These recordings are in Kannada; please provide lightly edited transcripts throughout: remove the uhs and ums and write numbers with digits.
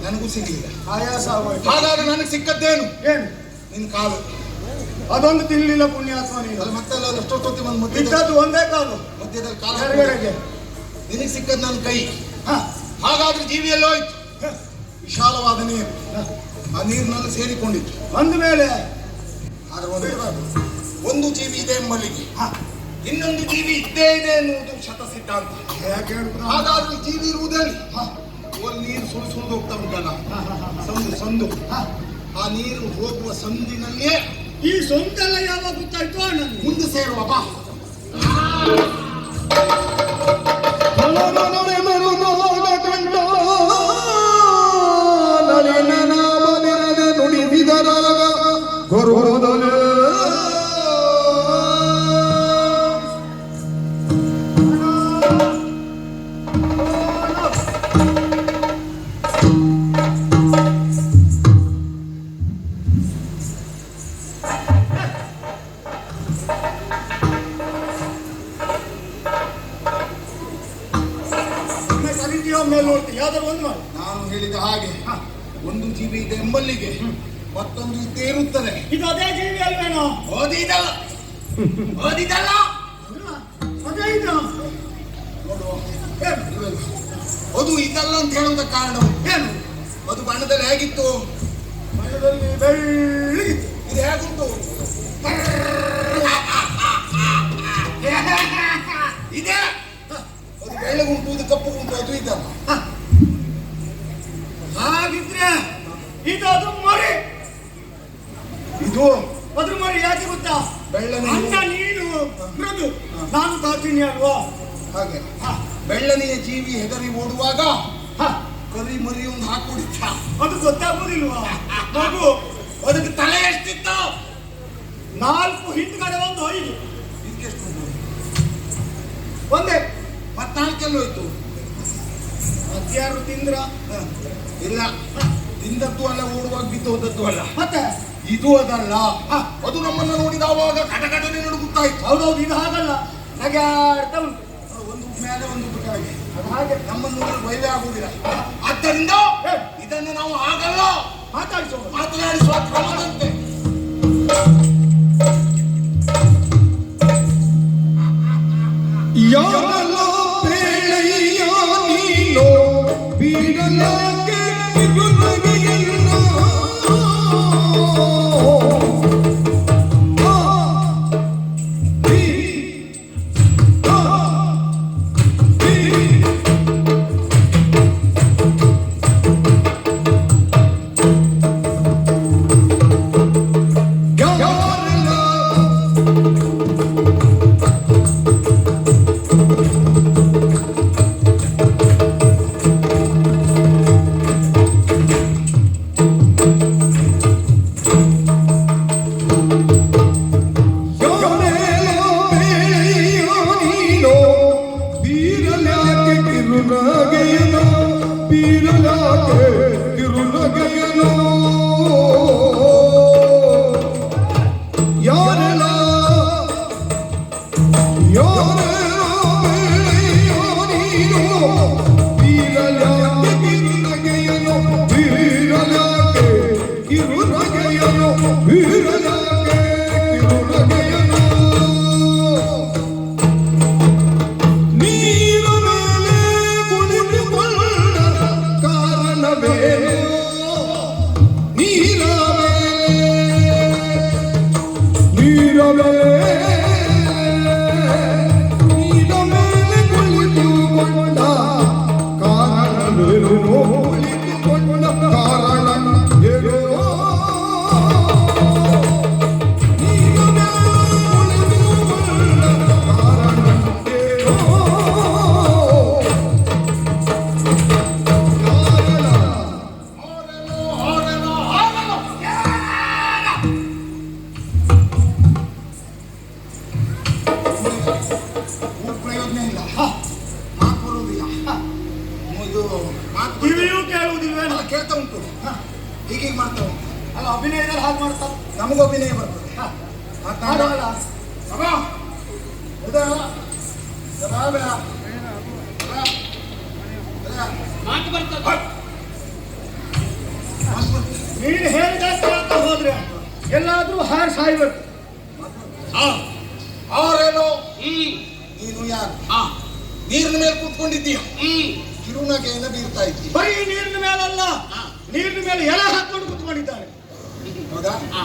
ನನಗೂ ಸಿಗಲಿಲ್ಲ, ಆಯಾಸ ಆಗೋಯ್ತು. ಹಾಗಾದ್ರೆ ನನಗೆ ಸಿಕ್ಕದ್ದೇನು? ಏನು? ನಿನ್ನ ಕಾಲು. ಅದೊಂದು ತಿನ್ನಲಿಲ್ಲ ಪುಣ್ಯಾತ್ಮ ನೀನು. ಮತ್ತೆಲ್ಲ ಎಷ್ಟೊತ್ತಿ ಬಂದು ಮುಟ್ಟಿದ್ದದ್ದು ಒಂದೇ ಕಾಲು, ಮಧ್ಯದಲ್ಲಿ ಕಾಲು ಹೊರಗಡೆಗೆ. ನಿನಗೆ ಸಿಕ್ಕದ್ದು ನನ್ನ ಕೈ. ಹಾಗಾದ್ರೆ ಜೀವಿಯಲ್ಲಿ ಹೋಯ್ತು. ವಿಶಾಲವಾದ ನೀರು, ಆ ನೀರಿನಲ್ಲಿ ಸೇರಿಕೊಂಡಿತ್ತು. ಅಂದ ಮೇಲೆ ಆದ್ರೆ ಒಂದು ಜೀವಿ ಇದೆ ಎಂಬಲ್ಲಿಗೆ, ಇನ್ನೊಂದು ಜೀವಿ ಇದ್ದೇ ಇದೆ ಎನ್ನುವುದು ಶತ ಸಿದ್ಧಾಂತ. ಹಾಗಾದ್ರೆ ಜೀವಿ ಇರುವುದಲ್ಲಿ ನೀರು ಸುಳಿದು ಹೋಗ್ತಾ ಉಂಟಲ್ಲ, ಸಂದು ಸಂದು, ಆ ನೀರು ಹೋಗುವ ಸಂದಿನಲ್ಲಿಯೇ ಈ ಸೊಂದೆಲ್ಲ ಯಾವಾಗ ಗೊತ್ತಾಯ್ತು ನನಗೆ ಮುಂದೆ ಸೇರುವ ಬಾ. ನಾನು ಹೇಳಿದ ಹಾಗೆ ಒಂದು ಜೀವಿ ಇದೆ ಎಂಬಲ್ಲಿಗೆ ಮತ್ತೊಂದು ಇದ್ದೇ ಇರುತ್ತದೆ. ಇದು ಅದೇ ಜೀವಿ ಅಲ್ವೇನೋ? ಓದಿದಲ್ಲ ಓದಿದಲ್ಲ ಅದು ಇದಲ್ಲ ಅಂತ ಹೇಳುವುದ ಕಾರಣ ಏನು? ಅದು ಬಣ್ಣದಲ್ಲಿ ಹೇಗಿತ್ತು? ಬಣ್ಣದಲ್ಲಿ ಬೆಳ್ಳಿಗಿತ್ತು. ಇದು ಹೇಗುಂಟು? ಇದೆ ಅದು ಬೆಳ್ಳಗುಂಟು, ಇದು ಕಪ್ಪು ಗುಂಟು, ಅದು ಇದಲ್ಲ. ಹಾಗಿದ್ರೆ ಇದು ಅದು ಮರಿ, ಇದು ಅದ್ರ ಮರಿ. ಯಾಕೆ ಗೊತ್ತಾ? ಬೆಳ್ಳನಿಯ ನೀನು ಮೃದು, ನಾನು ಕಾತೀನಿ ಅಲ್ವಾ? ಹಾಗೆ ಬೆಳ್ಳನಿಯ ಜೀವಿ ಹೆದರಿ ಓಡುವಾಗ ಕರಿ ಮರಿ ಒಂದು ಹಾಕೊಂಡಿದ್ದ, ಅದು ಗೊತ್ತಾಗುದಿಲ್ವಾ ಮಗು? ಅದಕ್ಕೆ ತಲೆ ಎಷ್ಟಿತ್ತು? 4 ಹಿಂದ್ಗಡೆ ಒಂದು 5. ಇದಕ್ಕೆಷ್ಟು? ಒಂದೇ 14 ಹೋಯ್ತು. ಮತ್ಯಾರು ತಿಂದ್ರ? ಇಲ್ಲ, ತಿಂದದ್ದು ಅಲ್ಲ, ಓಡುವಾಗ ಬಿದ್ದು ಹೋದದ್ದು ಅಲ್ಲ. ಮತ್ತೆ ಇದು ಅದಲ್ಲ. ಅದು ನಮ್ಮನ್ನು ನೋಡಿದವಾಗ ಕಟಕಟನೆ ನಡುಗುತ್ತಾಯ್ತು. ಹೌದೌದು, ಇದು ಹಾಗಲ್ಲ, ನಗಾಡ್ತಾ ಉಂಟು. ಒಂದು ಮೇಲೆ ಒಂದು ಕೆಳಗೆ, ಅದು ಹಾಗೆ ನಮ್ಮನ್ನು ನೋಡಲು ಭಯವೇ ಆಗುವುದಿಲ್ಲ. ಆದ್ದರಿಂದ ಇದನ್ನು ನಾವು ಆಗಲ್ಲ ಮಾತನಾಡಿಸುವ ಕ್ರಮದಂತೆ ಯಾರಲ್ಲ ಬೇಳೆಯ ನೀನು ಬೀರಲಾಗೆ ಮಾತು ಕಿವಿಯೂ ಕೇಳುವುದಿಲ್ವೇನೋ? ಅಲ್ಲ, ಕೇಳ್ತಾ ಉಂಟು. ಹೀಗೀಗ ಮಾಡ್ತಾ ಉಂಟು. ಅಲ್ಲ, ಅಭಿನಯದಲ್ಲಿ ಹಾಗೆ ಮಾಡ್ತಾರೆ. ನಮಗೂ ಅಭಿನಯ ಬರ್ತದೆ. ಹಾಗಲ್ಲ. ಮಾತು ಬರ್ತದೆ. ನೀನು ಹೇಳಿದಂತ ಹೇಳ್ತಾ ಹೋದ್ರೆ ಎಲ್ಲಾದ್ರೂ ಹಾರು ಸಾಯ್ಬೇಕು. ಅವರೇನೋ ಹ್ಮ್ ನೀನು ಯಾರು? ಹಾ ನೀರಿನ ಮೇಲೆ ಕೂತ್ಕೊಂಡಿದ್ದೀಯ, ಹ್ಮ್ ಕಿರುನಗೆಯಿಂದ ಬೀರ್ತಾ ಇದ್ದೀಯ. ಬರೀ ನೀರಿನ ಮೇಲಲ್ಲ, ನೀರಿನ ಮೇಲೆ ಎಲೆ ಹಾಕೊಂಡು ಕೂತ್ಕೊಂಡಿದ್ದಾನೆ. ಹೌದಾ? ಹಾ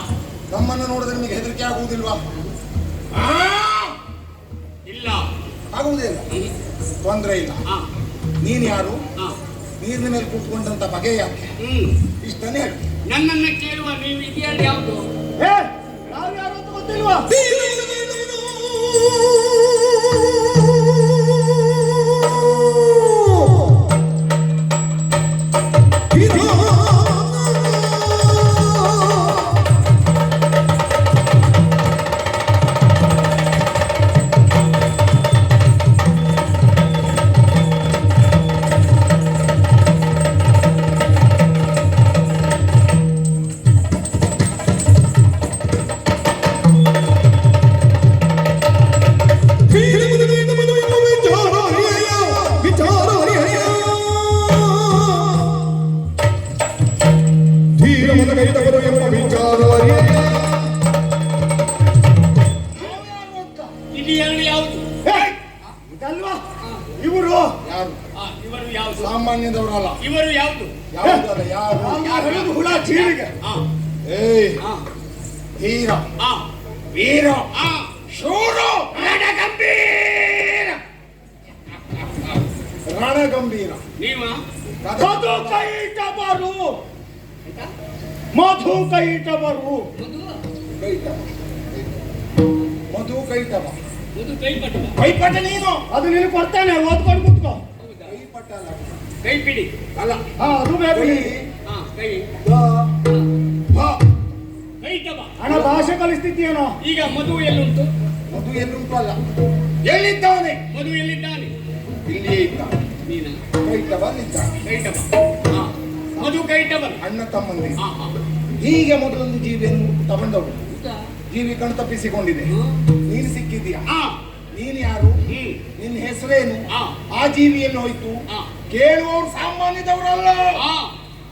ನಮ್ಮನ್ನು ನೋಡಿದ್ರೆ ನಿಮಗೆ ಹೆದರಿಕೆ ಆಗುವುದಿಲ್ವಾ? ಇಲ್ಲ ಆಗುವುದೇ ಇಲ್ಲ, ತೊಂದರೆ ಇಲ್ಲ. ಹಾ ನೀನು ಯಾರು? ಹಾ ನೀರಿನ ಮೇಲೆ ಕೂತ್ಕೊಂಡಂತ ಬಗೆ ಯಾಕೆ? ಇಷ್ಟನ್ನೇ ಹೇಳಿ. ನನ್ನನ್ನು ಕೇಳುವ ನೀವು ಇದೆಯಲ್ಲಿ ಯಾವುದು? ನಾವು ಯಾರು ಅಂತ ಗೊತ್ತಿಲ್ವಾ? ಇದೆಯಲ್ಲಿ ಯಾವುದು? ಇದಲ್ವಾ ಇವರು? ಯಾರು? ಇವರು ಯಾವುದು? ಸಾಮಾನ್ಯದವರಲ್ಲ. ಇವರು ಯಾವುದು? ಯಾವುದಲ್ಲ, ಯಾರು? ಹೇಳುದು ಹುಳ ಜೀವಿಗೆ. ಹಾ ಏಯ್, ಹಾ ಧೀರ, ಹಾ ವೀರ, ಹಾ ಶೂರ, ರಣಗಂಭೀರ. ರಣಗಂಭೀರ. ನೀವ ಮಧು ಕೈಟಬರು, ಮಧು ಕೈಟಬರು. ಕೈಟಬ, ಮಧು ಕೈಟಬ. ಒಂದು ಕೈಪಟ. ಕೈಪಟ ನೀನು. ಅದು ನೀನು ಕೊಡ್ತಾನೆ, ಓದ್ಕೊಂಡು ಕೂತ್ಕೋ. ಹೌದಾ? ಕೈಪಟ ಅಲ್ಲ. ಕೈ ಪಿಡಿ. ಅಲ್ಲ. ಅದು ಬೇಕು. ಹಾ ಕೈ ಕೈಟಬ. ಹಣ ಭಾಷೆ ಕಲಿಸ್ತಿದ್ದೀಯೇನೋ? ಈಗ ಮಧು ಎಲ್ಲುಂಟು? ಮಧು ಎಲ್ಲುಂಟು ಅಲ್ಲ, ಎಲ್ಲಿದ್ದಾನೆ? ಮಧು ಎಲ್ಲಿದ್ದಾನೆ? ಇಲ್ಲಿಯೇ ಇದ್ದಾನೆ. ನೀನ ಕೈಟಬ ಅಲ್ಲಿದ್ದಾನೆ. ಕೈಟಬ. ಹಾ ಮಧು ಕೈಟಬ. ಅಣ್ಣ ತಮ್ಮಂದಿ. ಹಾ ಹಾ ಹೀಗೆ ಮೊದಲೊಂದು ಜೀವಿಯನ್ನು ತಗೊಂಡವರು. ಹೌದಾ? ಜೀವಿ ಕಣ್ ತಪ್ಪಿಸಿಕೊಂಡಿದೆ. ನೀನು ಸಿಕ್ಕಿದ್ದೀಯಾ? ಹಾ ನೀನು ಯಾರು? ಹ್ಮ್ ನಿನ್ನ ಹೆಸರೇನು? ಹಾ ಆ ಜೀವಿಯಲ್ಲಿ ಹೋಯ್ತು. ಹಾ ಕೇಳುವವರು ಸಾಮಾನ್ಯದವರಲ್ಲ. ಹಾ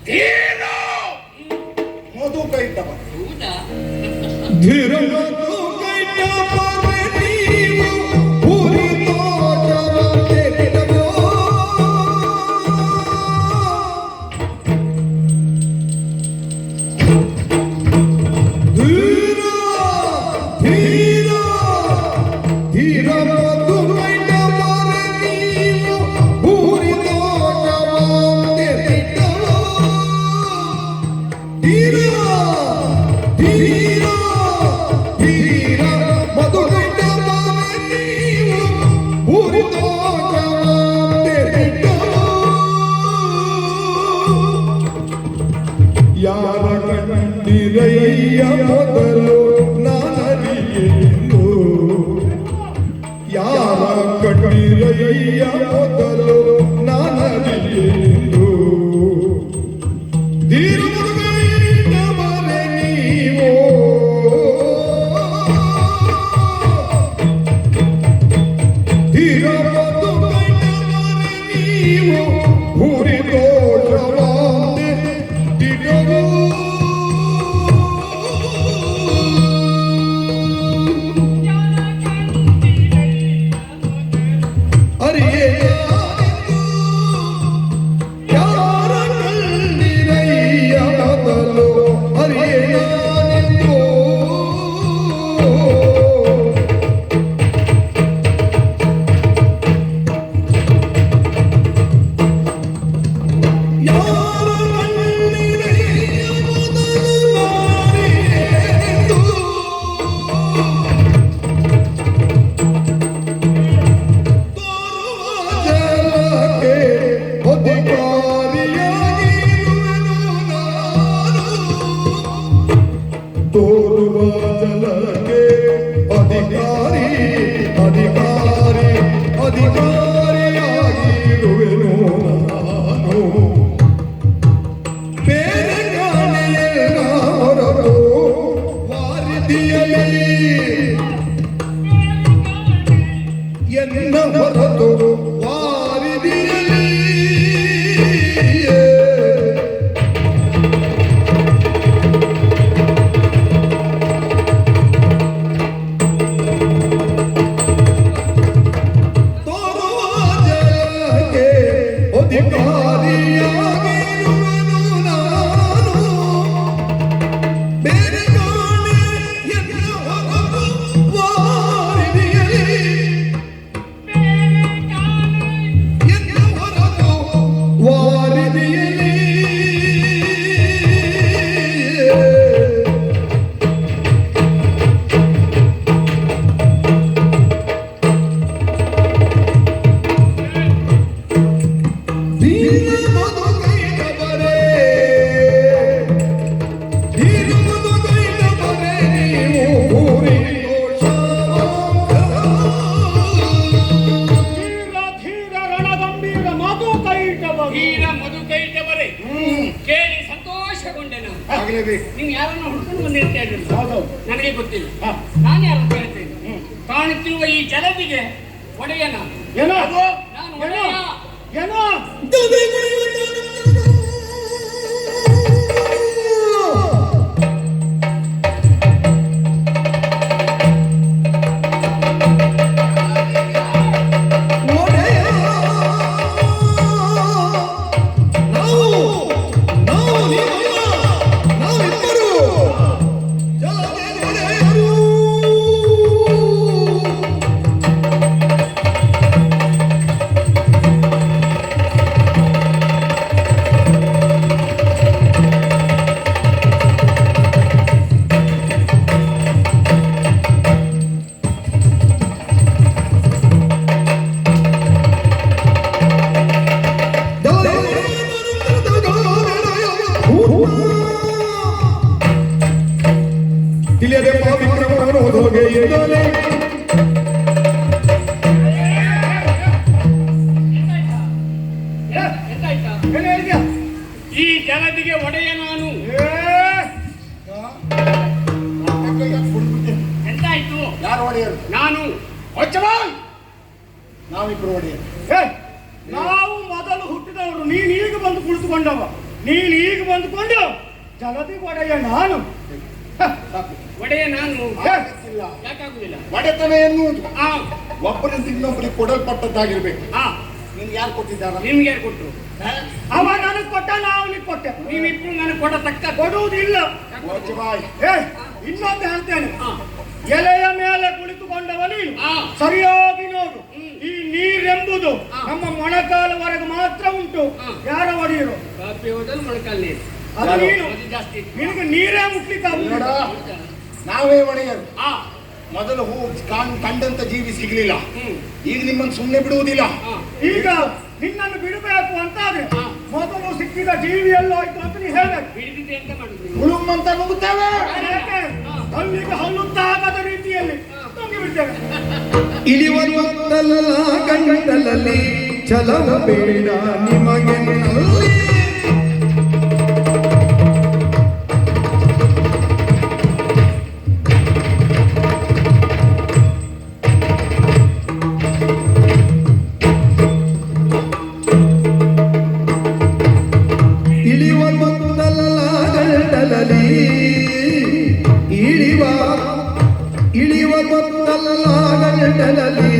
ಧೀರ, ಮಧು ಕೈಟಬ. ಹೌದಾ? ಯಾರ ಕಂಡಿರಯ್ಯ ಮೊದಲು ನಾನರಿಯೆಂದು, ಯಾರ ಕಂಡಿರಯ್ಯ ಮೊದಲು ನಾನರಿಯೆಂದು. ಧೀರಮೃಗೈನ ಮನೆ ನೀವು, ಧೀರಮೃಗೈನ ಮನೆ ನೀವು, ಭೂರಿ ದೋಷವಾದೆ ದಿನವೂ ನದಿಯಲ್ಲಿ ಧೀರ ಧೀರ ರಣಗಂಭೀರ ಮಧು ಕೈಟವ ಧೀರ ಮಧು ಕೈಟವರೇ ಕೇಳಿ ಸಂತೋಷಗೊಂಡೆ ನಾನು. ಆಗ್ಲೇಬೇಕು. ನೀವು ಯಾರನ್ನ ಹುಡ್ಕೊಂಡು ಬಂದಿರ್ತಾ ಇದ್ರಿ ಹೌದು. ನನಗೆ ಗೊತ್ತಿಲ್ಲ. ಹಾ. ನಾನು ಯಾರು ಕೇಳ್ತೇನೆ. ಕಾಣುತ್ತಿರುವ ಈ ಜಲದಿಗೆ ಒಡೆಯನ ಏನೋ ನಾನು ಏನೋ ಒಡೆಯ. ಏನೋ ತಿಳಿಯದೆ ಪವಿತ್ರವನ್ನು ಹೋಗೆ ಇದ್ದಲೆ ಎಂತಾಯ್ತಾ? ಏನು ಹೇಳಿದ್ಯಾ? ಈ ಜಲದಿಗೆ ಒಡೆಯ ನಾನು. ಎಂತಾಯ್ತು? ಯಾರು ಒಡೆಯರು? ನಾನು ನಾವಿಬ್ರು ಒಡೆಯರು. ಏ, ನಾವು ಮೊದಲು ಹುಟ್ಟಿದವರು. ನೀನ್ ಈಗ ಬಂದು ಕುಳಿತುಕೊಂಡವ. ನೀನ್ ಈಗ ಬಂದುಕೊಂಡು ಜಲದಿ ಒಡೆಯ ನಾನು. ಒಡೆಯ ನಾನು. ಆಗತ್ತಿಲ್ಲ. ಯಾಕಾಗುದಿಲ್ಲ? ಒಡೆತನ ಎನ್ನುವುದು ಆ ಒಬ್ಬರಿಂದ ಇನ್ನೊಬ್ಬರಿಗೆ ಕೊಡಲ್ಪಟ್ಟದ್ದಾಗಿರ್ಬೇಕು. ಆ ನಿಮ್ಗೆ ಯಾರು ಕೊಟ್ಟಿದ್ದಾರ? ನಿಮ್ಗೆ ಯಾರು ಕೊಟ್ರು? ಅವ ನನಗೆ ಕೊಟ್ಟ, ನಾವು ಅವನಿಗೆ ಕೊಟ್ಟೆ. ನೀವಿಬ್ರು ನನಗೆ ಕೊಡತಕ್ಕ ಕೊಡುವುದಿಲ್ಲ. ವಜ್ರವಾಯಿ. ಏ, ಇನ್ನೊಂದು ಹೇಳ್ತೇನೆ. ಆ. ಎಲೆಯ ಮೇಲೆ ಕುಳಿತುಕೊಂಡವ ನೀನು. ಆ. ಸರಿಯಾಗಿ ನೋಡು. ಈ ನೀರೆಂಬುದು ಆ. ನಮ್ಮ ಮೊಣಕಾಲವರೆಗೆ ಮಾತ್ರ ಉಂಟು. ಆ. ಯಾರ ಒಡೆಯರು? ಕಾಪಿ ಹೋದಲು ಮೊಳಕಾಲ್ ನೀರು. ಅದು ಯಾರು? ನೀನು. ಅದು ಜಾಸ್ತಿ ಇತ್ತು. ನಿನಗೆ ನೀರೇ ಮುಟ್ಲಿಕ್ಕೆ ನೋಡ, ಆಗುದಿಲ್ಲ. ನಾವೇ ಒಡೆಯರು. ಆ ಮೊದಲು ಹೂ ಕಂಡಂತ ಜೀವಿ ಸಿಗ್ಲಿಲ್ಲ. ಹ್ಮ್. ಈಗ ನಿಮ್ಮನ್ನು ಸುಮ್ಮನೆ ಬಿಡುವುದಿಲ್ಲ. ಆ ಈಗ ನಿನ್ನನ್ನು ಬಿಡಬೇಕು ಅಂತಾದ್ರೆ ಆ. ಮೊದಲು ಸಿಕ್ಕಿದ ಜೀವಿ ಎಲ್ಲೋಯ್ತು ಅಂತ ನೀ ಹೇಳ್ಬೇಕು. ಹಿಡಿದಿದ್ದೆ ಅಂತ ಮಾಡುದು. ಹುಳುಮ್ ಅಂತ ನುಗ್ಗುತ್ತೇವೆ. ಯಾಕೆ? ಹಲ್ಲಿಗೆ ಹಲ್ಲುತ್ತಾಗದ ರೀತಿಯಲ್ಲಿ ನುಂಗಿ ಬಿಡ್ತೇವೆ. ಇಳಿಯುವಲ್ಲ ಗಂಟಲಲ್ಲಿ ಚಲವ ಬೇಡ ನಿಮಗೆ ನಲ್ಲಿ. ಇಳಿಯುವ ಗೊತ್ತಲ್ಲ ಗಂಟಲಲ್ಲಿ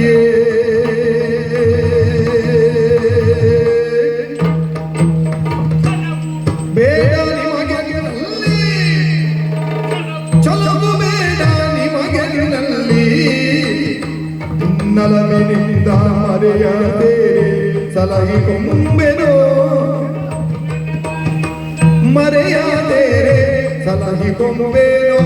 ಬೇಡ ನಿಮಗೆ ನಲ್ಲಿ. ಚಲವು ಬೇಡ ನಿಮಗೆ ನಲ್ಲಿ. ನಲವಿನಿಂದ ಮರೆಯದೆ ಸಲಹಿಕೊಂಬೆನೋ ಮರೆಯದೆ ಸಲಹಿಕೊಂಬೆನೋ.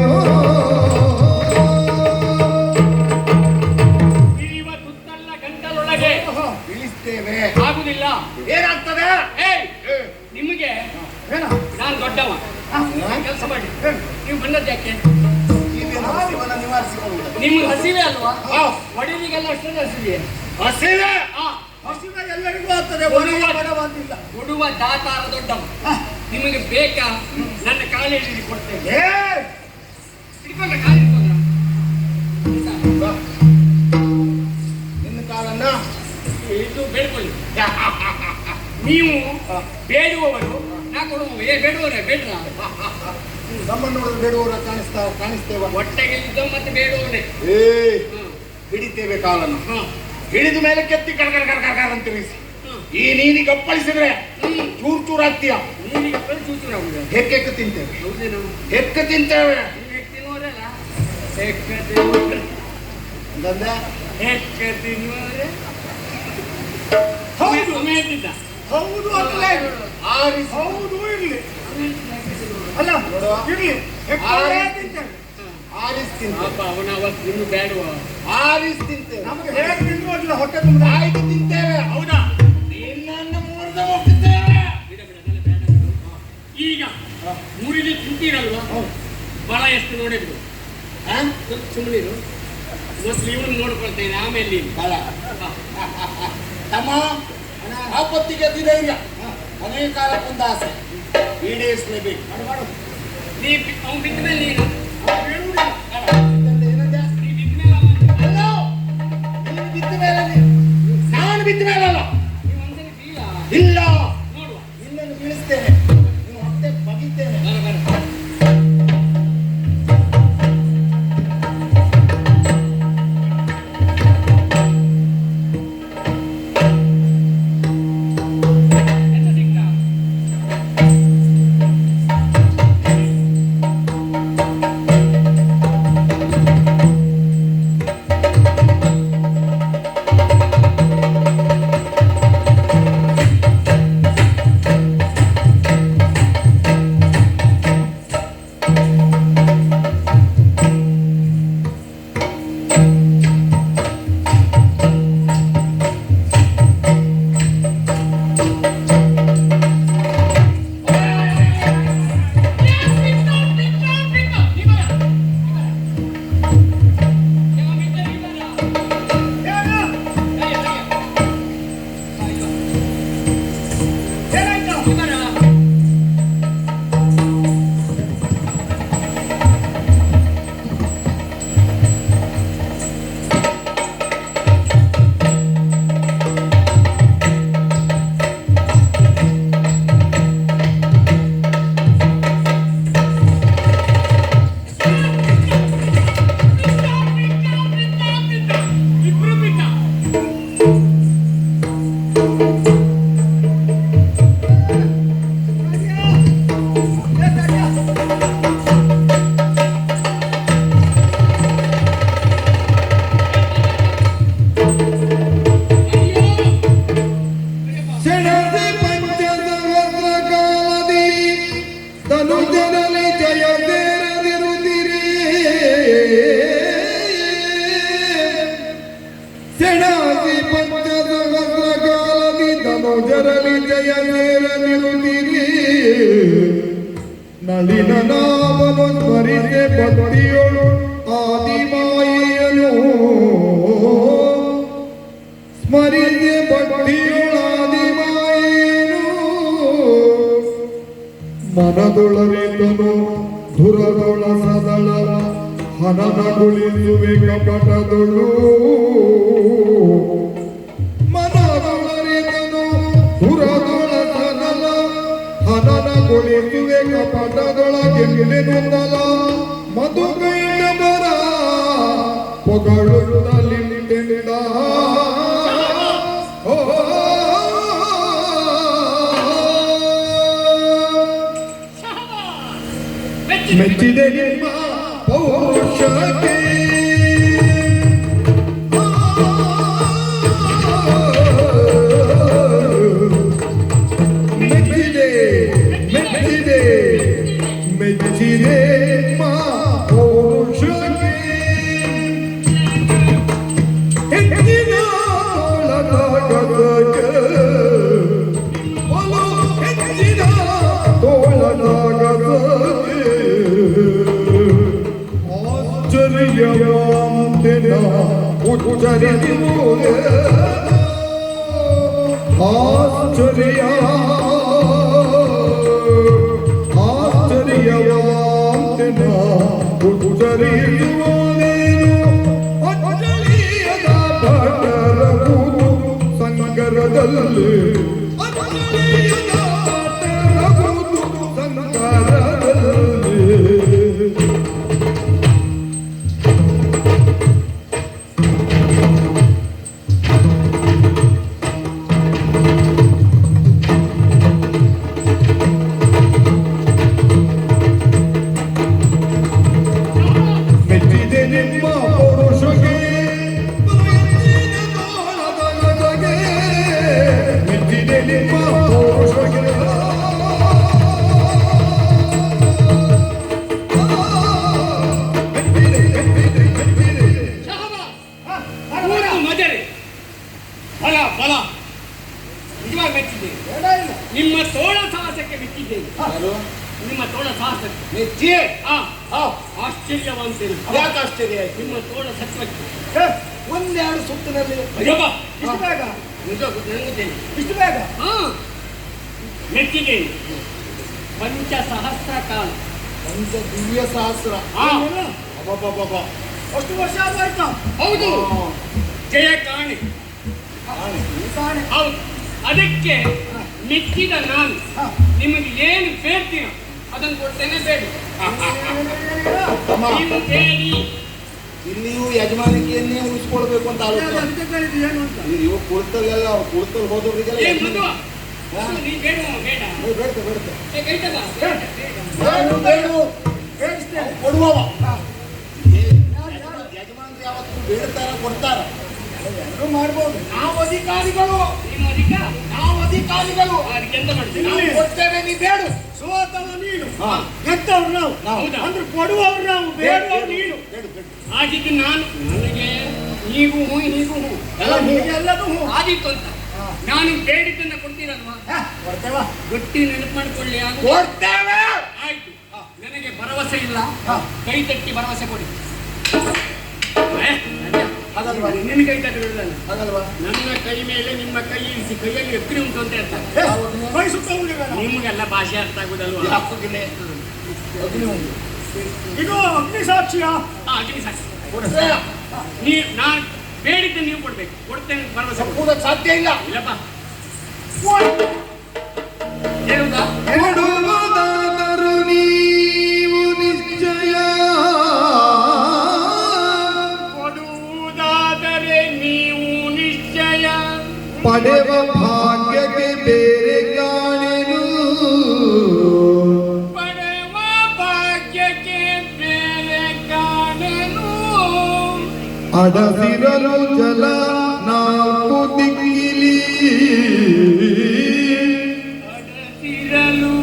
ಇಳಿಯುವ ತುತ್ತಲ್ಲ ಗಂಟಲೊಳಗೆ ಇಳಿಸ್ತೇವೆ. ಆಗುದಿಲ್ಲ. ಏನಾಗ್ತದೆ? ಏಯ್ ನಿಮಗೆ ಏನ? ನಾನು ದೊಡ್ಡವ. ಕೆಲಸ ಮಾಡಿ. ನೀವು ಬಂದದ್ದು ಯಾಕೆ? ನೀವೇನು ಹಸಿವನ್ನ ನಿವಾರಿಸಿಕೊಳ್ಳುವುದು? ನಿಮ್ಗೆ ಹಸಿವೆ ಅಲ್ವಾ? ಹಾ. ಒಡೆಯಲಿಗೆಲ್ಲ ಅಷ್ಟೊಂದು ಹಸಿವೆ. ಹಸಿವೆ. ಆ ಹಸಿವೆ ಎಲ್ಲರಿಗೂ ಆಗ್ತದೆ. ಒಡೆಯ ಬಡವಂತಿಲ್ಲ. ಕೊಡುವ ದಾತಾರ ದೊಡ್ಡವ. ನಿಮಗೆ ಬೇಕಾ? ನನ್ನ ಕಾಲೇಜಿಗೆ ಕೊಡ್ತೇನೆ. ಏ, ಹಿಡ್ಕೊಂಡ ಕಾಲು ಹಿಡ್ಕೊಂಡ. ನಿನ್ನ ಕಾಲನ್ನ ಇದು ಬೇಡ್ಕೊಳ್ಳಿ. ನೀವು ಬೇಡುವವರು, ನಾ ಕೊಡುವವ. ಬೇಡುವವರೇ ಬೇಡ್ರ. ನಮ್ಮನ್ನು ನೋಡಿದ್ರೆ ಬೇಡುವವರ ಕಾಣಿಸ್ತೇವ. ಹೊಟ್ಟೆಗೆ ಇದ್ದ ಮತ್ತೆ ಬೇಡುವವನೇ. ಹಿಡಿತೇವೆ ಕಾಲನ್ನು. ಹಾ ಹಿಡಿದ ಮೇಲೆ ಕೆತ್ತಿ ಕರ್ಕರ್ ಕರ್ಕರ್ ಅಂತ ತಿರುಗಿಸಿ ಈ ನೀರಿಗೆ ಅಪ್ಪಳಿಸಿದ್ರೆ ಚೂರ್ ಚೂರ್ ಆಗ್ತೀಯ. ನೀರಿಗೆ ಚೂಚೂರ ಆಗುದು. ಹೆಕ್ಕೆಕ್ಕೆ ತಿಂತೇವೆ. ಹೌದೇನು? ಹೆಕ್ಕ ತಿಂತೇವೆ. ನೀವು ತಿನ್ನುವರಲ್ಲ? ಹೆಕ್ಕ ತಿನ್ನುವರೆ. ಅಂತಂದ್ರೆ ಹೆಕ್ಕ ತಿನ್ನುವರೆ. ಹೌದು. ಒಮ್ಮೆ ಹೇಳ್ತಿದ್ದ. ಹೌದು ಅಥವಾ ಇಲ್ಲ? ಆರಿಸಿ ಹೌದು ಇರ್ಲಿ ಅಲ್ಲ ಇರ್ಲಿ ತಿಂತೇವೆ ಆರಿಸಿ ತಿಂತೆ ಪಾಪ ಅವನ ಅವತ್ತು ಇನ್ನು ಬೇಡುವ ಆರಿಸಿ ತಿಂತೇವೆ ನಮಗೆ ಹೇಗೆ ತಿಂದ್ರು ಅದಿಲ್ಲ ಹೊಟ್ಟೆ ತುಂಬ ಆಯ್ತು ತಿಂತೇವೆ ಹೌದಾ ನಿನ್ನನ್ನು ಮುರಿದು ಹೋಗ್ತಿದ್ದೇವೆ ಬಿಡ ಬಿಡ ಅದೆಲ್ಲ ಬೇಡ ಬಿಡು. ಈಗ ಮುರಿದು ತಿಂತೀರಲ್ವಾ ಬಲ ಎಷ್ಟು ನೋಡಿದ್ರು ಸುಮ್ಮನಿರು ಮೊದಲು ಇವನು ನೋಡ್ಕೊಳ್ತೇನೆ ಆಮೇಲೆ ನೀನು ಬಲ ತಮ್ಮ ಆಪತ್ತಿಗೆ ಧೈರ್ಯ ಅನೇಕ ಕಾಲಕ್ಕೊಂದು ಆಸೆ ಈಡೇರಿಸಲೇಬೇಕು ನೀ ಅವ್ನು ಬಿದ್ದ ಮೇಲೆ ನೀನು ಹೇಳುವುದಿಲ್ಲ ಏನಂದೆ? ನೀ ಬಿದ್ದ ಮೇಲೆ ಅವನು ಅಲ್ಲ ನೀನು ಬಿದ್ದ ಮೇಲೆ ನಾನು ಬಿದ್ದ ಮೇಲಲ್ಲ ನೀವು ಒಂದ್ಸರಿ ಬೀಳ ಇಲ್ಲ ನೋಡುವ ನಿನ್ನನ್ನು ಬೀಳಿಸ್ತೇನೆ ನೀನು ಹೊಟ್ಟೆ ಬಗಿತೇನೆ ಬರ ಬರ ಎಂತ ಸಿಕ್ತ ಸೆಣಸಿ ಪಂಚಸಹಸ್ರಕಾಲದಿ ಧನುಜನಲ್ಲಿ ಜಯ ಸೇರದಿರುತ್ತಿರಿ ಸೆಣಸಿ ಪಂಚಸಹಸ್ರಕಾಲದಿ ಧನುಜರಲ್ಲಿ ಜಯ ಸೇರದಿರುತ್ತಿರಿ ನಳಿನ ನಾಮನು ಸ್ಮರಿಸೆ ಭಕ್ತಿಯೊಳು ಆದಿಮಾಯಿಯನು ಸ್ಮರಿಸೆ ಭಕ್ತಿಯೊಳಾದಿಮಾಯಿಯನು ಮನದೊಳರಿದ್ದನು ಧುರದೊಳ ಸದಳ ಹನನಗೊಳಿಸುವೆ ಕಪಟದೊಳು ಮನದೊಳರಿದ್ದನು ಧುರದೊಳ ಸದಳ ಹನನಗೊಳಿಸುವೆ ಕಪಟದೊಳಗೆಂಬೆನುಂದಲ ಮಧುಕೈನ ಬರ ಪೊಗಳುತ್ತಲಿಂದೆಂದ ಮೆಚ್ಚಿದೆ ನಿಮ್ಮ ಪೌರುಷಕ್ಕೆ ಮೆಚ್ಚಿದೆ ಮೆಚ್ಚಿದೆ ಮೆಚ್ಚಿದೆ ನಿಮ್ಮ ಪೌರುಷಕ್ಕೆ ಹೆಚ್ಚಿನ ತೋಳನಾಗಕ್ಕೆ ಒಲು ಹೆಚ್ಚಿನ ತೋಳನಾಗಕ್ಕೆ ಆಶ್ಚರ್ಯವಂತೆನ ಉಚ್ಚರಿಸುವುದೇ ಆಶ್ಚರ್ಯ ಆಶ್ಚರ್ಯವಂತೆನ ಉಚ್ಚರಿಸುವುದೇನು ಅಚ್ಚಳಿಯದ ಭಟರ ಕೂಗು ಸಂಗರದಲ್ಲಿ ಅಚ್ಚಳಿಯದ ಭಟರ ಕೂಗು ಸಂಗರದಲ್ಲಿ ಮೆಚ್ಚಿದ್ದೇನೆ. ಯಾರು? ನಿಮ್ಮ ತೋಳ ಸಾಹಸ ಮೆಚ್ಚಿ? ಆಶ್ಚರ್ಯವಂತೇನೆ. ಯಾಕೆ ಆಶ್ಚರ್ಯ ಆಯ್ತು? ನಿಮ್ಮ ತೋಳ ಸತ್ವಕ್ಕೆ ಒಂದೆರಡು ಸುತ್ತಿನಲ್ಲಿ ಅಯ್ಯಪ್ಪ, ಇಷ್ಟು ಬೇಗ ನನಗುತ್ತೇನೆ. ಇಷ್ಟು ಬೇಗ ಮೆಚ್ಚಿದ್ದೇನೆ. ಪಂಚಸಹಸ್ರ ಕಾಲ ಪಂಚ ದಿವ್ಯ ಸಹಸ್ರ. ಏನು? ಅಬ್ಬಬ್ಬಬ್ಬ. ಅಷ್ಟು ವರ್ಷ ಆಯ್ತಾ? ಹೌದು. ಜಯ ಕಾಣೆ. ಕಾಣೆ. ಹೌದು. ಅದಕ್ಕೆ ಮೆಚ್ಚಿದ ನಾನು ಹಾ. ನಿಮಗೆ ಏನು ಬೇಡ್ತೀನೋ ಅದನ್ನು ಕೊಡ್ತೇನೆ. ಬೇಡಿ ಅಮ್ಮ, ನೀವು ಬೇಡಿ. ಇಲ್ಲಿಯೂ ಯಜಮಾನಿಕೆಯನ್ನೇ ಉಳಿಸ್ಕೊಳ್ಬೇಕು ಅಂತ ಆಲೋಚನೆ. ಅದಕ್ಕೆ ಕೇಳಿದ್ದು ಏನು ಅಂತ? ಇವು ಕುಳಿತಲ್ಲೆಲ್ಲ ಕುಳಿತಲ್ಲಿ ಹೋದವರಿಗೆಲ್ಲ ಏ ಮಧುವ, ನೀನು ಬೇಡ ಬೇಡ. ಬೇಡ್ತೆ ಬೇಡ್ತೆ ಏ, ಕೈ ತಗ. ಹೇಳಿಸ್ತೇನೆ. ಕೊಡುವವ. ಹಾ. ಯಜಮಾನ್ರು ಯಾವತ್ತು ಬೇಡ್ತಾರ ಕೊಡ್ತಾರ. ಎಲ್ಲರೂ ಮಾಡ್ಬೋದು. ನಾವು ಅಧಿಕಾರಿಗಳು, ನೀನು ಅಧಿಕ ನಾವು ಅಧಿಕಾರಿಗಳು. ಅದಕ್ಕೆ ಎಂತ ಮಾಡ್ತೀನಿ? ನಾವು ಕೊಡ್ತೇವೆ, ನೀ ಬೇಡು. ಸೋತವ ನೀನು, ಹಾ. ಗೆದ್ದವ್ರು ನಾವು. ಹೌದಾ? ಅಂದ್ರೆ ಕೊಡುವವ್ರು ನಾವು, ಬೇಡುವವ್ರು ನೀನು. ಬೇಡು ಬೇಡು. ಆಗಿದ್ದು ನಾನು. ನನಗೆ ನೀವು ಹೂ ಹೀಗೂ ಹೂ ಎಲ್ಲ ಹೀಗೆ ಎಲ್ಲದೂ ಹ್ಞೂ. ಆದಿತ್ತು ಅಂತ ನಾನು ಬೇಡಿದ್ದನ್ನ ಕೊಡ್ತೀರಲ್ವಾ? ಹಾ, ಕೊಡ್ತೇವ. ಗಟ್ಟಿ ನೆನಪು ಮಾಡ್ಕೊಳ್ಳಿ. ಕೊಡ್ತೇವೆ. ಆಯ್ತು. ನನಗೆ ಭರವಸೆ ಇಲ್ಲ. ಹಾ. ಕೈ ತಟ್ಟಿ ಭರವಸೆ ಕೊಡಿ. ಹಾಗಲ್ವಾ? ನಿನ್ನ ಕೈ ತಟ್ಟಿರಲ್ಲ. ಹಾಗಲ್ವಾ? ನನ್ನ ಕೈ ಮೇಲೆ ನಿಮ್ಮ ಕೈ ಇರಿಸಿ ಕೈಯಲ್ಲಿ ಎಕ್ಕಡಿ ಉಂಟು ಅಂತ ಹೇಳ್ತಾರೆ. ಕೈ ಸುತ್ತವ್ರಿಗೆ ನಾವು. ನಿಮಗೆಲ್ಲ ಭಾಷೆ ಅರ್ಥ ಆಗುದಲ್ವಾ? ಯಾಕೆ ಅಗ್ನಿ ಉಂಟು. ಇದು ಅಗ್ನಿ ಸಾಕ್ಷಿಯ. ಅಗ್ನಿ ಸಾಕ್ಷಿ. ಕೊಡ್ತೇವೆ. ನಾನು ಬೇಡಿದ್ದ ನೀವು ಕೊಡ್ಬೇಕು. ಕೊಡ್ತೇನೆ ಅಂತ ಭರವಸೆ ಕೊಡಿ. ಕೊಡೋಕೆ ಸಾಧ್ಯ ಇಲ್ಲ. ಇಲ್ಲಪ್ಪ ಹೇಳುದಾ? ಕೊಡುವುದಾದರೂ ನೀವು ನಿಶ್ಚಯ, ಕೊಡುವುದಾದರೆ ನೀವು ನಿಶ್ಚಯ, ಪಡೆವ ಭಾಗ್ಯಕ್ಕೆ ಬೇರೆ ಕಾಣೆನು, ಪಡೆವ ಭಾಗ್ಯಕ್ಕೆ ಬೇರೆ ಕಾಣೆನು, ಅಡಸಿರಲು ಜಲ ನಾಲ್ಕು ದಿಕ್ಕಿಲಿ, ಅಡಸಿರಲು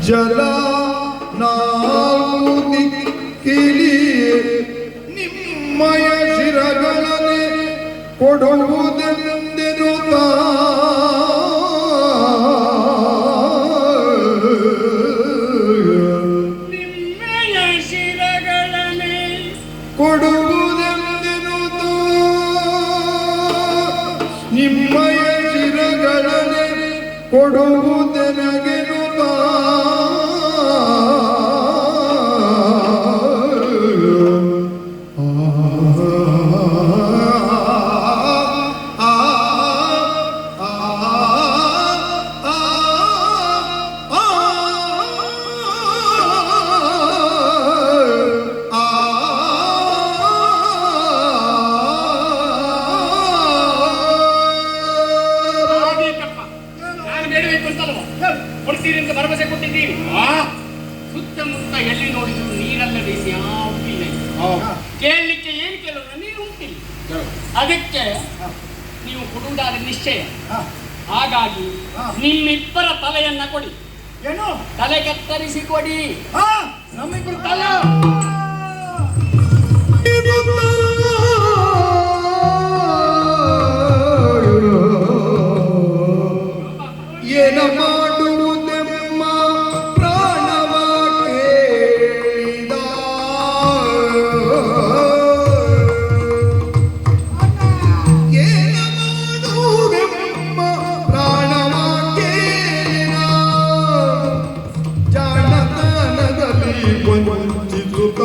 ಜಲ ನಾಲ್ಕು ದಿಕ್ಕಿಲಿ, ನಿಮ್ಮಯ ಶಿರಗಳನೆ ಕೊಡುವುದೆಂದೆನು ನಿಮ್ಮೆಯ ಶಿರಗಳನೆ ಕೊಡುವುದೆಂದೆನು ನಿಮ್ಮಯ ಶಿರಗಳನೆ ಕೊಡುವುದೆನಗೆನು ಆಗಬೇಕಪ್ಪ. ನಾನು ಬೇಡಬೇಕು ಅಂತಲ್ವ? ಕೊಡ್ತೀರಿ ಅಂತ ಭರವಸೆ ಕೊಟ್ಟಿದ್ದೀನಿ. ಸುತ್ತಮುತ್ತ ಎಲ್ಲಿ ನೋಡಿದ್ರು ನೀರಲ್ಲದೆ ಯಾವುದಿಲ್ಲ. ಕೇಳಲಿಕ್ಕೆ ಏನು ಕೇಳೋದು? ನೀರು ಉಂಟಿಲ್ಲ. ಅದಕ್ಕೆ ನೀವು ಕೊಡುವುದಾದ ನಿಶ್ಚಯ. ಹಾಗಾಗಿ ನಿಮ್ಮಿಬ್ಬರ ತಲೆಯನ್ನ ಕೊಡಿ. ಏನು? ತಲೆ ಕತ್ತರಿಸಿ ಕೊಡಿ. ಹಾ, ನಮ್ಮಿಬ್ರು ತಲ. ಏನ ಮಾಡುವುದೆಮ್ಮ ಪ್ರಾಣವ ಕೇಳಿದ, ಏನ ಮಾಡುವುದೆಮ್ಮ ಪ್ರಾಣವ ಕೇಳಿದ, ಜಾಣತನದಲ್ಲಿ ವಂಚಿಸುತ್ತ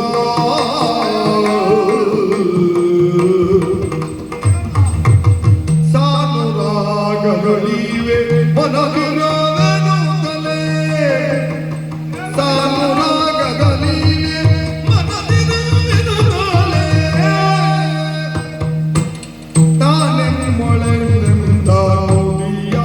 ಸಾನುರಾಗಗಳಿವೆ ಮನದಿರವೆನುತ್ತಲೇ, ಸಾನುರಾಗಗಳಿವೆ ಮನದಿರವೆನುತ್ತಲೇ, ತಾನೆಮ್ಮೊಳೆಂದೆಂದ ನುಡಿಯ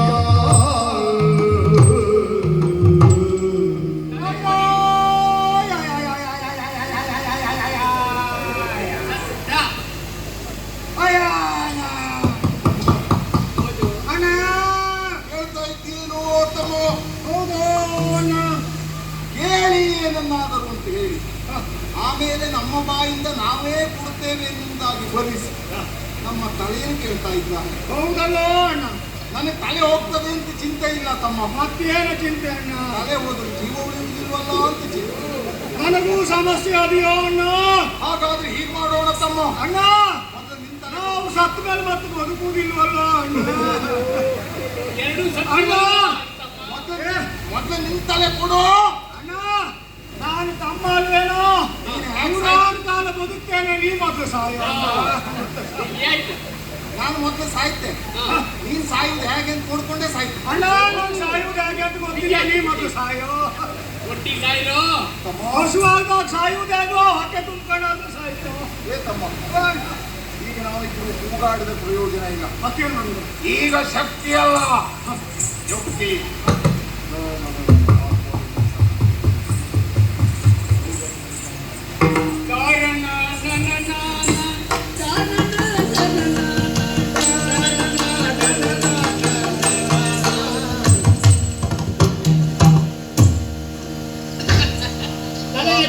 ಹೇಳ್ತಾ ಇದ್ದೀನೋ ತಮ್ಮ? ಕೇಳಿ ಏನನ್ನಾದರೂ ಅಂತ ಹೇಳಿ, ಆಮೇಲೆ ನಮ್ಮ ಬಾಯಿಂದ ನಾವೇ ಕೊಡುತ್ತೇವೆ ಎನ್ನುವುದಾಗಿ ಭರಿಸಿ ನಮ್ಮ ತಲೆಯನ್ನು ಕೇಳ್ತಾ ಇದ್ದಾನೆ. ಹೌದಲ್ಲ ಅಣ್ಣ? ನನಗೆ ತಲೆ ಹೋಗ್ತದೆ ಅಂತ ಚಿಂತೆ ಇಲ್ಲ ತಮ್ಮ. ಮತ್ತೇನು ಚಿಂತೆ ಅಣ್ಣ? ತಲೆ ಹೋದ್ರೆ ಜೀವ ಉಳಿಯುವುದಿಲ್ವಲ್ಲ ಅಂತ ಚಿಂತೆ. ನನಗೂ ಸಮಸ್ಯೆ ಅದೆಯೋ ಅಣ್ಣ? ಹಾಗಾದ್ರೆ ಹೀಗೆ ಮಾಡೋಣ ತಮ್ಮ. ಅಣ್ಣ, ನಾವು ಸತ್ತ ಮೇಲೆ ಮತ್ತೆ ಬದುಕುವುದಿಲ್ವಲ್ಲ ಅಣ್ಣ? ಎರಡು ಅಣ್ಣ, ಮೊದಲು ನಿನ್ ತಲೆ ಕೊಡು. ಅಣ್ಣ, ನಾನು ತಮ್ಮ ಅಲ್ವೇನೋ? ನೂರಾರು ಕಾಲ ಬದುಕ್ತೇನೆ, ನೀ ಮೊದಲು ಸಾಯ. ಆಯ್ತು. ನಾನು ಮೊದಲು ಸಾಯ್ತೇನೆ, ನೀನ್ ಸಾಯುವುದು ಹೇಗೆ ಅಂತ ನೋಡ್ಕೊಂಡೇ ಸಾಯ್ತೇನೆ. ಅಣ್ಣ, ನಾನು ಸಾಯುವುದು ಹೇಗೆ ಅಂತ ಗೊತ್ತಿಲ್ಲ, ನೀ ಮೊದಲು ಸಾಯೋ. ಒಟ್ಟಿಗೆ ಸಾಯಿರೋ. ಹಸುವಾಗ ಸಾಯುವುದೇಗೋ, ಹೊಟ್ಟೆ ತುಂಬ್ಕೊಂಡಾದ್ರೂ ಸಾಯ್ತೋ. ಏ ತಮ್ಮ, ಈಗ ನಾವು ಇಬ್ಬರು ಕೂಗಾಡಿದ ಪ್ರಯೋಜನ ಇಲ್ಲ. ಮತ್ತೇನು ಮಾಡೋದು? ಈಗ ಶಕ್ತಿ ಅಲ್ಲ, ಯುಕ್ತಿ.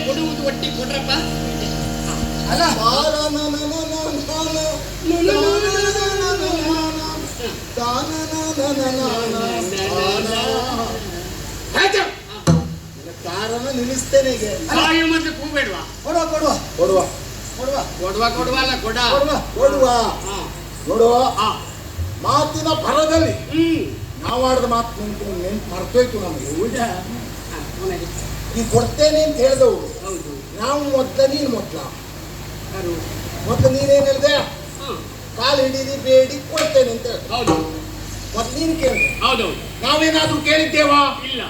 ಕೊಡುವುದು ಒಟ್ಟಿಗೆ ಕೊಡ್ರಪ್ಪ. ಅಲ್ಲ, ಕಾರಣ ನಿಲ್ಲಿಸ್ತೇನೆ. ಸಾಯು ಮತ್ತೆ ಕೂಬೇಡ್ವಾ? ಕೊಡುವ ಕೊಡುವ ಕೊಡುವ ಕೊಡುವ ಕೊಡುವ ಕೊಡುವ ಅಲ್ಲ ಕೊಡ ಕೊಡುವ. ನೋಡುವ, ಹಾ. ಮಾತಿನ ಭರದಲ್ಲಿ ನಾವು ಆಡಿದ ಮಾತು ನೆನ್ಪು ಮರ್ತೋಯ್ತು ನಮಗೆ. ನೀ ಕೊಡ್ತೇನೆ ಅಂತ ಹೇಳಿದವು ಹೌದು. ನಾವು ಮೊದ್ಲ, ನೀನು ಮೊದ್ಲ. ಯಾರು? ಮೊದ್ಲು ನೀನೇನ್ ಹೇಳಿದೆ? ಕಾಲು ಹಿಡೀರಿ ಬೇಡಿ ಕೊಡ್ತೇನೆ ಅಂತ ಹೇಳಿ. ಹೌದು ಮೊದ್ಲು ನೀನು ಕೇಳಿದೆ. ಹೌದೌದು. ನಾವೇನಾದ್ರೂ ಕೇಳಿದ್ದೇವಾ? ಇಲ್ಲ.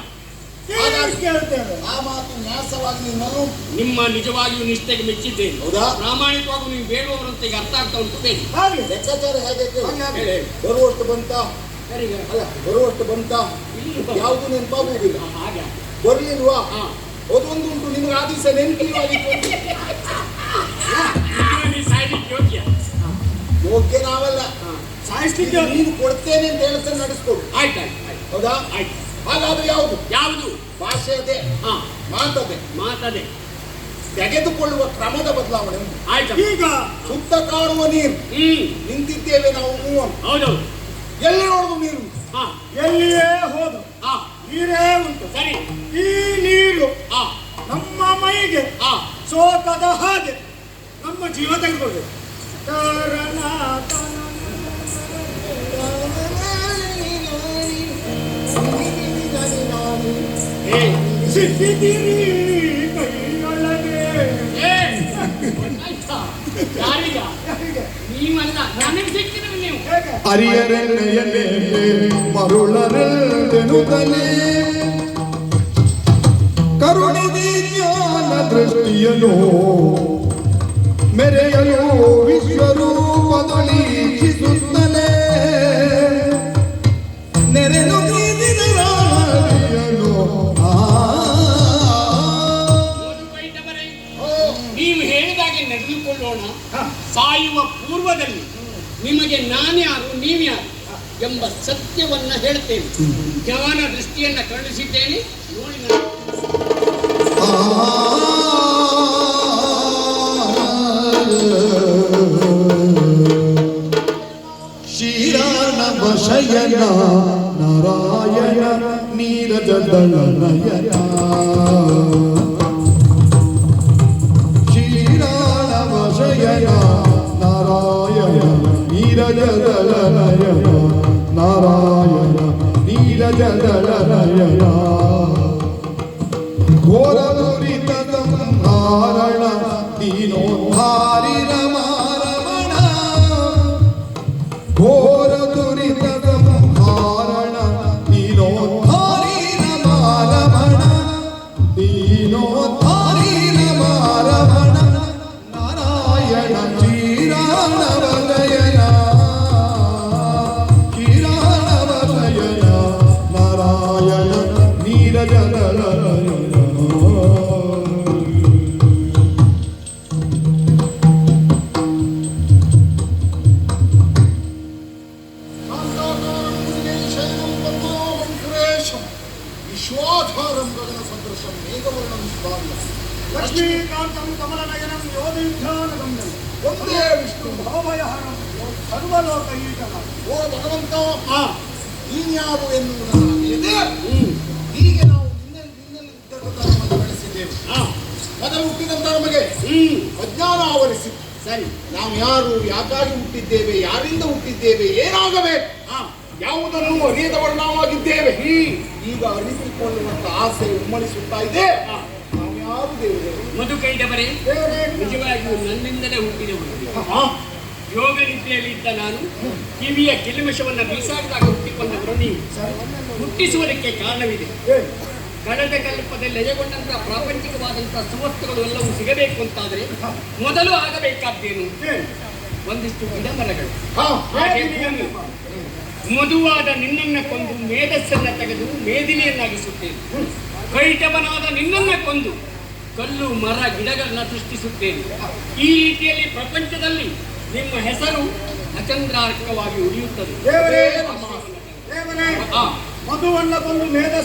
ಕೇಳ್ತೇವೆ. ಆ ಮಾತು ನ್ಯಾಸವಾಗಿ ನೀನು ನಿಮ್ಮ ನಿಜವಾಗಿಯೂ ನಿಷ್ಠೆಗೆ ಮೆಚ್ಚಿದ್ದೇನೆ. ಹೌದಾ? ಪ್ರಾಮಾಣಿಕವಾಗಿ ನೀವು ಬೇಡುವವರಂತ ಈಗ ಅರ್ಥ ಆಗ್ತಾ ಉಂಟು. ಬೇಡಿ ಹಾಗೆ ಲೆಕ್ಕಾಚಾರ ಹೇಗೆ ಕೇಳಿ. ಹೇಳಿ. ಬರುವಷ್ಟು ಬಂತ? ಸರಿಗೆ ಅಲ್ಲ, ಬರುವಷ್ಟು ಬಂತ? ಯಾವುದು ನೆನಪಾಗುವುದಿಲ್ಲ. ಹಾಗೆ ಬರ್ಲಿಲ್ವಾ? ಹಾ. ಅದೊಂದು ಉಂಟು ನಿಮ್ಗೆ ಆ ದಿವಸ ನೆನಪಿವಾಗಿತ್ತು. ನೀವು ಸಾಯ್ಲಿಕ್ಕೆ ಯೋಗ್ಯ. ಯೋಗ್ಯ ನಾವಲ್ಲ. ಸಾಯಿಸ್ಲಿಕ್ಕೆ ನೀನು ಕೊಡ್ತೇನೆ ಅಂತ ಹೇಳ್ತಾರೆ, ನಡೆಸ್ಕೊಡು. ಆಯ್ತಾಯ್ತು ಆಯ್ತು ಹೌದಾ? ಆಯ್ತು. ಹಾಗಾದ್ರೆ ಯಾವುದು? ಯಾವುದು? ಭಾಷೆ ಅದೇ, ಹಾ. ಮಾತದೆ. ಮಾತದೆ. ತೆಗೆದುಕೊಳ್ಳುವ ಕ್ರಮದ ಬದಲಾವಣೆ ಉಂಟು. ಆಯ್ತು. ಈಗ ಸುತ್ತ ಕಾಣುವ ನೀರು. ನಿಂತಿದ್ದೇವೆ ನಾವು ಮೂವರು. ಹೌದೌದು. ಎಲ್ಲಿ ನೋಡುದು ನೀರು? ಹಾ ಎಲ್ಲಿಯೇ ಹೋದು ಹಾ ನೀರೇ ಉಂಟು. ಸರಿ. ಈ ನೀರು ಹಾ ನಮ್ಮ ಮೈಗೆ ಹಾ ಸೋತದ ಹಾಗೆ ನಮ್ಮ ಜೀವ ತೆಗೆದುಕೊಳ್ಬೇಕು. ಏ ಸಿಕ್ಕಿದ್ದೀರಿ ಕೈಯೊಳಗೆ. ಏ ಆಯ್ತಾ? ಯಾರೀಗ? ನೀವಲ್ಲ, ನನಗೆ ಸಿಕ್ಕಿದ್ರು ನೀವು. ಹೇಗೆ? ಅರಿಯರೆನ್ನೆಯಲೇ ಮರುಳರೆಲ್ದೆನುತಲೇ ಕರುಣಿದಿ ಜ್ಞಾನ ದೃಷ್ಟಿಯನು ಮೆರೆಯಲು ವಿಶ್ವರೂಪದೊಳೀಕ್ಷಿಸುತ್ತಲೇ ನೆರೆನು ನೀದಿದರಾಯನು. ಬೈದವರೇ, ನೀವು ಹೇಳಿದಾಗೆ ನಡೆದುಕೊಳ್ಳೋಣ. ಸಾಯುವ ಪೂರ್ವದಲ್ಲಿ ನಿಮಗೆ ನಾನ್ಯಾರು ನೀವ್ಯಾರು ಎಂಬ ಸತ್ಯವನ್ನ ಹೇಳ್ತೇನೆ. ಜ್ಞಾನ ದೃಷ್ಟಿಯನ್ನ ಕರುಣಿಸಿದ್ದೇನೆ, ನೋಡಿ. ಶ್ರೀರಾಮ ಶಯನ ನಾರಾಯಣ ನೀರಜದಳ ನಯನ. ಶ್ರೀರಾಮ ಶಯನ ನಾರಾಯಣ ನೀರಜದಳ ನಯನ. ನಾರಾಯಣ ನೀರಜದಳ ನಯನ. ಘೋರ ದುರಿತ ಸಂಹಾರಣ ದೀನೋದ್ಧಾರಿ ರಮಾರಮಣ. ಘೋರ ದುರಿತ ಸಂಹಾರಣ ದೀನೋದ್ಧಾರಿ ರಮಾರಮಣ. ದೀನೋದ್ಧಾರಿ ರಮಾರಮಣ. ನಾರಾಯಣ ಶ್ರೀರಾಮ ಶಯನ. ಶ್ರೀರಾಮ ಶಯನ ನಾರಾಯಣ ನೀರಜದಳ ನಯನ. ವಿಶ್ವಾಧಾರಂ ಗಗನ ಸದೃಶಂ ಮೇಘವರ್ಣಂ ಸುಧಾರ್ಯ. ಲಕ್ಷ್ಮೀಕಾಂತಂ ಕಮಲನಯನಂ ಯೋಧೀಧ್ಯಾನಗಮ್ಯಂ ಒಂದೇ ವಿಷ್ಣು ಭವಭಯಹರಂ ಸರ್ವಲೋಕೈಕನಾಥಂ. ಓ ಭಗವಂತ, ನೀನು ಯಾರು ಎನ್ನುವುದನ್ನು ತಿಳಿದೇ ಹೀಗೆ ನಾವು ನಿನ್ನಲ್ಲಿ ಧರ್ಮವನ್ನು ಬೆಳೆಸಿದ್ದೇವೆ. ಮೊದಲು ಹುಟ್ಟಿದಂತ ನಮಗೆ ಅಜ್ಞಾನ ಆವರಿಸಿ ಸರಿ, ನಾವು ಯಾರು, ಯಾಕಾಗಿ ಹುಟ್ಟಿದ್ದೇವೆ, ಯಾರಿಂದ ಹುಟ್ಟಿದ್ದೇವೆ, ಏನಾಗಬೇಕು, ಯಾವುದನ್ನು ಅರಿಯದವರು ನಾವಾಗಿದ್ದೇವೆ. ಈಗ ಅರಿತುಕೊಳ್ಳುವಂತ ಆಸೆ ಉಮ್ಮಳಿಸುತ್ತಾ ಇದೆ. ನಾವು ಯಾರು ದೇವರೇ? ಮಧುಕೈಟವರೇ, ನಿಜವಾಗಿಯೂ ನನ್ನಿಂದಲೇ ಹುಟ್ಟಿದವರು. ಯೋಗ ನಿದ್ರೆಯಲ್ಲಿದ್ದ ನಾನು ಕಿವಿಯ ಕಿಲುಮಿಷವನ್ನು ಬೀಸಾಡಿದಾಗ ಹುಟ್ಟಿಕೊಂಡವರು ನೀವು. ಹುಟ್ಟಿಸುವುದಕ್ಕೆ ಕಾರಣವಿದೆ. ಕಳೆದ ಕಲ್ಪದಲ್ಲಿ ಲಯಗೊಂಡಂತಹ ಪ್ರಾಪಂಚಿಕವಾದಂತಹ ಸುವಸ್ತುಗಳು ಎಲ್ಲವೂ ಸಿಗಬೇಕು ಅಂತಾದ್ರೆ ಮೊದಲು ಆಗಬೇಕಾದ್ದೇನು? ಒಂದಿಷ್ಟು ಗಿಡ ಮರಗಳು, ಹಾಗೆ ಭೂಮಿ. ಮಧುವಾದ ನಿನ್ನನ್ನ ಕೊಂದು ಮೇಧಸ್ಸನ್ನ ತೆಗೆದು ಮೇದಿನಿಯನ್ನಾಗಿಸುತ್ತೇನೆ. ಕೈಟವನಾದ ನಿನ್ನನ್ನ ಕೊಂದು ಕಲ್ಲು ಮರ ಗಿಡಗಳನ್ನ ಸೃಷ್ಟಿಸುತ್ತೇನೆ. ಈ ರೀತಿಯಲ್ಲಿ ಪ್ರಪಂಚದಲ್ಲಿ ನಿಮ್ಮ ಹೆಸರು ಅಚಂದ್ರಾರ್ಕವಾಗಿ ಉಳಿಯುತ್ತದೆ. ಮಧುವನ್ನ ಕೊಂದು ಮೇಧ